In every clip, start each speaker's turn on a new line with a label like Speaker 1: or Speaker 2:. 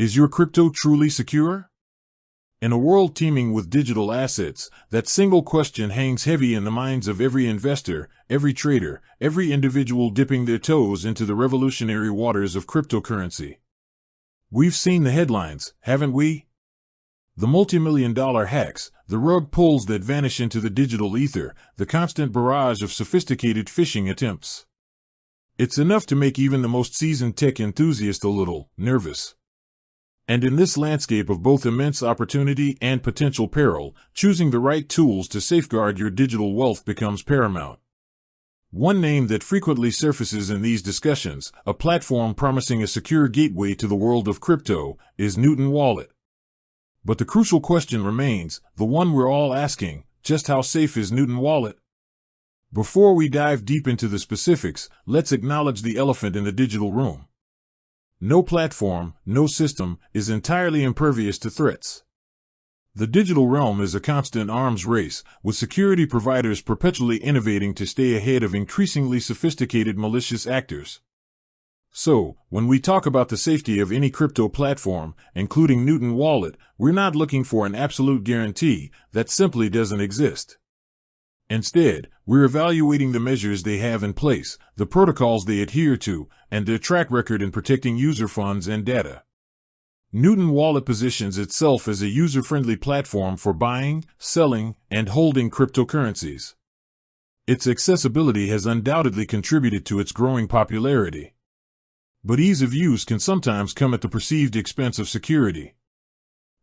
Speaker 1: Is your crypto truly secure? In a world teeming with digital assets, that single question hangs heavy in the minds of every investor, every trader, every individual dipping their toes into the revolutionary waters of cryptocurrency. We've seen the headlines, haven't we? The multi-million-dollar hacks, the rug pulls that vanish into the digital ether, the constant barrage of sophisticated phishing attempts. It's enough to make even the most seasoned tech enthusiast a little nervous. And in this landscape of both immense opportunity and potential peril, choosing the right tools to safeguard your digital wealth becomes paramount. One name that frequently surfaces in these discussions, a platform promising a secure gateway to the world of crypto, is Newton Wallet. But the crucial question remains, the one we're all asking, just how safe is Newton Wallet? Before we dive deep into the specifics, let's acknowledge the elephant in the digital room. No platform, no system, is entirely impervious to threats. The digital realm is a constant arms race, with security providers perpetually innovating to stay ahead of increasingly sophisticated malicious actors. So, when we talk about the safety of any crypto platform, including Newton Wallet, we're not looking for an absolute guarantee that simply doesn't exist. Instead, we're evaluating the measures they have in place, the protocols they adhere to, and their track record in protecting user funds and data. Newton Wallet positions itself as a user-friendly platform for buying, selling, and holding cryptocurrencies. Its accessibility has undoubtedly contributed to its growing popularity. But ease of use can sometimes come at the perceived expense of security.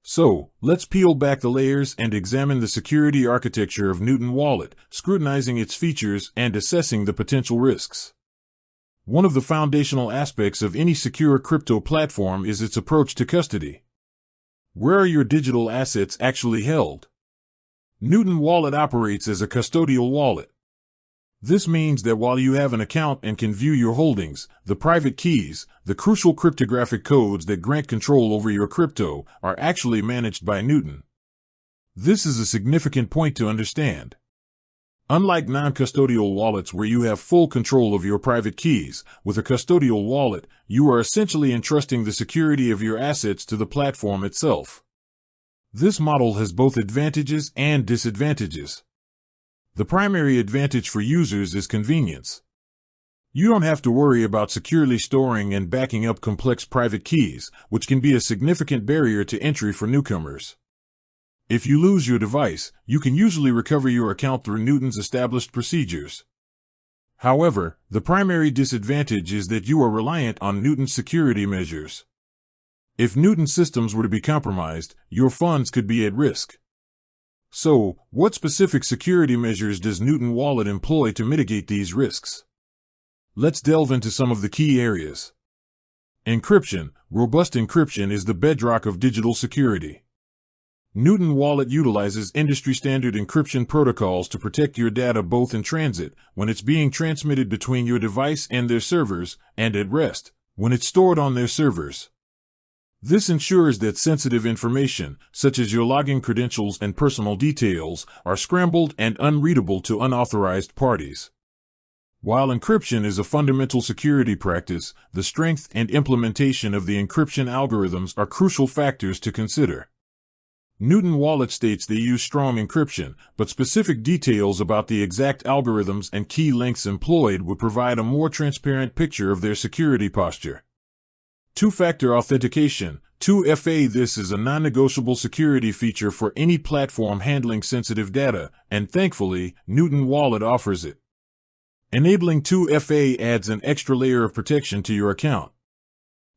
Speaker 1: So, let's peel back the layers and examine the security architecture of Newton Wallet, scrutinizing its features and assessing the potential risks. One of the foundational aspects of any secure crypto platform is its approach to custody. Where are your digital assets actually held? Newton Wallet operates as a custodial wallet. This means that while you have an account and can view your holdings, the private keys, the crucial cryptographic codes that grant control over your crypto, are actually managed by Newton. This is a significant point to understand. Unlike non-custodial wallets where you have full control of your private keys, with a custodial wallet, you are essentially entrusting the security of your assets to the platform itself. This model has both advantages and disadvantages. The primary advantage for users is convenience. You don't have to worry about securely storing and backing up complex private keys, which can be a significant barrier to entry for newcomers. If you lose your device, you can usually recover your account through Newton's established procedures. However, the primary disadvantage is that you are reliant on Newton's security measures. If Newton's systems were to be compromised, your funds could be at risk. So, what specific security measures does Newton Wallet employ to mitigate these risks? Let's delve into some of the key areas. Encryption. Robust encryption is the bedrock of digital security. Newton Wallet utilizes industry-standard encryption protocols to protect your data both in transit, when it's being transmitted between your device and their servers, and at rest, when it's stored on their servers. This ensures that sensitive information, such as your login credentials and personal details, are scrambled and unreadable to unauthorized parties. While encryption is a fundamental security practice, the strength and implementation of the encryption algorithms are crucial factors to consider. Newton Wallet states they use strong encryption, but specific details about the exact algorithms and key lengths employed would provide a more transparent picture of their security posture. Two-factor authentication, 2FA. This is a non-negotiable security feature for any platform handling sensitive data, and thankfully, Newton Wallet offers it. Enabling 2FA adds an extra layer of protection to your account.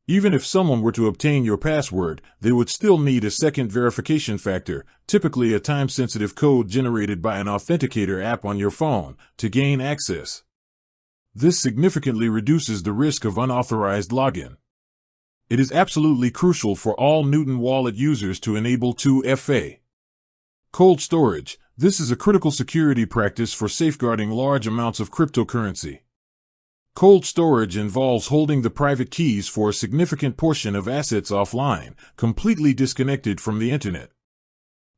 Speaker 1: Even if someone were to obtain your password, they would still need a second verification factor, typically a time-sensitive code generated by an authenticator app on your phone, to gain access. This significantly reduces the risk of unauthorized login. It is absolutely crucial for all Newton Wallet users to enable 2FA. Cold storage. This is a critical security practice for safeguarding large amounts of cryptocurrency. Cold storage involves holding the private keys for a significant portion of assets offline, completely disconnected from the internet.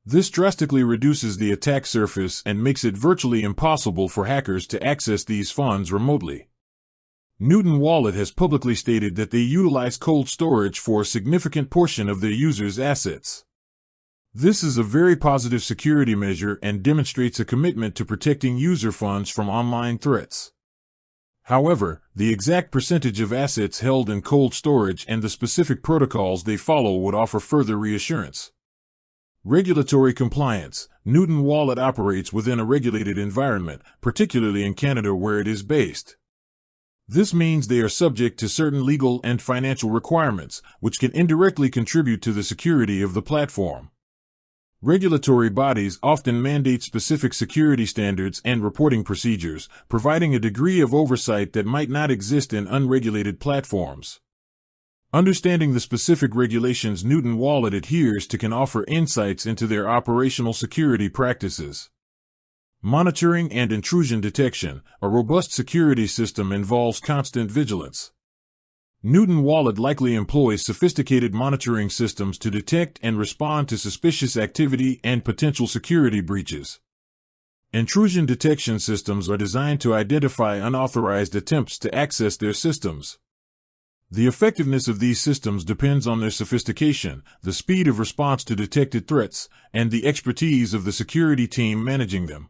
Speaker 1: This drastically reduces the attack surface and makes it virtually impossible for hackers to access these funds remotely. Newton Wallet has publicly stated that they utilize cold storage for a significant portion of their users' assets. This is a very positive security measure and demonstrates a commitment to protecting user funds from online threats. However, the exact percentage of assets held in cold storage and the specific protocols they follow would offer further reassurance. Regulatory compliance. Newton Wallet operates within a regulated environment, particularly in Canada where it is based. This means they are subject to certain legal and financial requirements, which can indirectly contribute to the security of the platform. Regulatory bodies often mandate specific security standards and reporting procedures, providing a degree of oversight that might not exist in unregulated platforms. Understanding the specific regulations Newton Wallet adheres to can offer insights into their operational security practices. Monitoring and intrusion detection. A robust security system involves constant vigilance. Newton Wallet likely employs sophisticated monitoring systems to detect and respond to suspicious activity and potential security breaches. Intrusion detection systems are designed to identify unauthorized attempts to access their systems. The effectiveness of these systems depends on their sophistication, the speed of response to detected threats, and the expertise of the security team managing them.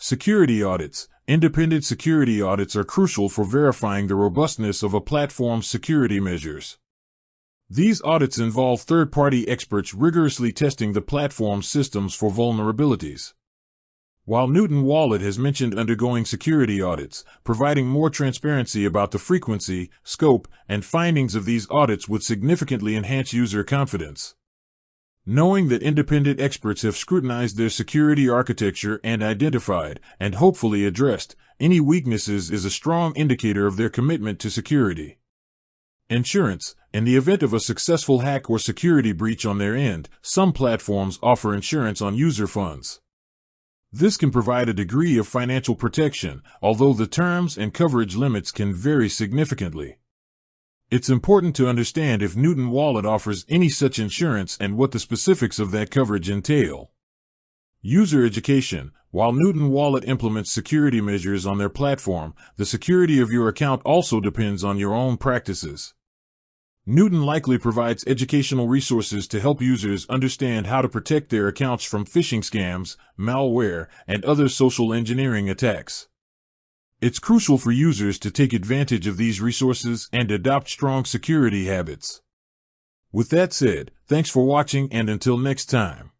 Speaker 1: Security audits. Independent security audits are crucial for verifying the robustness of a platform's security measures. These audits involve third-party experts rigorously testing the platform's systems for vulnerabilities. While Newton Wallet has mentioned undergoing security audits, providing more transparency about the frequency, scope, and findings of these audits would significantly enhance user confidence. Knowing that independent experts have scrutinized their security architecture and identified, and hopefully addressed, any weaknesses is a strong indicator of their commitment to security. Insurance. In the event of a successful hack or security breach on their end, some platforms offer insurance on user funds. This can provide a degree of financial protection, although the terms and coverage limits can vary significantly. It's important to understand if Newton Wallet offers any such insurance and what the specifics of that coverage entail. User education. While Newton Wallet implements security measures on their platform, the security of your account also depends on your own practices. Newton likely provides educational resources to help users understand how to protect their accounts from phishing scams, malware, and other social engineering attacks. It's crucial for users to take advantage of these resources and adopt strong security habits. With that said, thanks for watching and until next time.